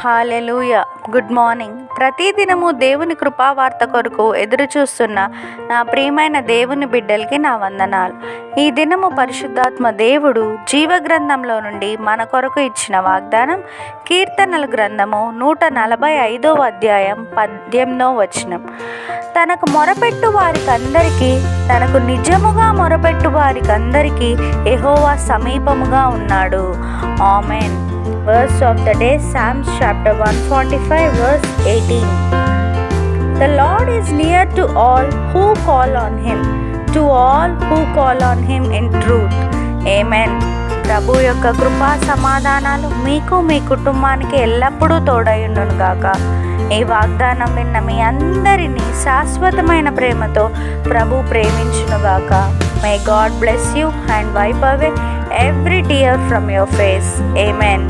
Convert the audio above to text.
హల్లెలూయా. Good morning. ప్రతిదినము దేవుని కృపావార్త కొరకు ఎదురు చూస్తున్న నా ప్రియమైన దేవుని బిడ్డలకి నా వందనాలు. ఈ దినము పరిశుద్ధాత్మ దేవుడు జీవగ్రంథంలో నుండి మన కొరకు ఇచ్చిన వాగ్దానం కీర్తనల గ్రంథము 145వ అధ్యాయం 18వ వచనం. తనకు మొరపెట్టు వారికందరికీ, తనకు నిజముగా మొరపెట్టు వారికందరికీ యెహోవా సమీపముగా ఉన్నాడు. Amen. Verse of the day, Psalms chapter 145 verse 18. The Lord is near to all who call on him, to all who call on him in truth. Amen. ప్రభు యొక్క కృపా సమాధానాలు మీకు మీ కుటుంబానికి ఎల్లప్పుడూ తోడయుండును గాక. ఈ వాగ్దానం విన్న మీ అందరినీ శాశ్వతమైన ప్రేమతో ప్రభు ప్రేమించునుగాక. May God bless you and wipe away every tear from your face. Amen.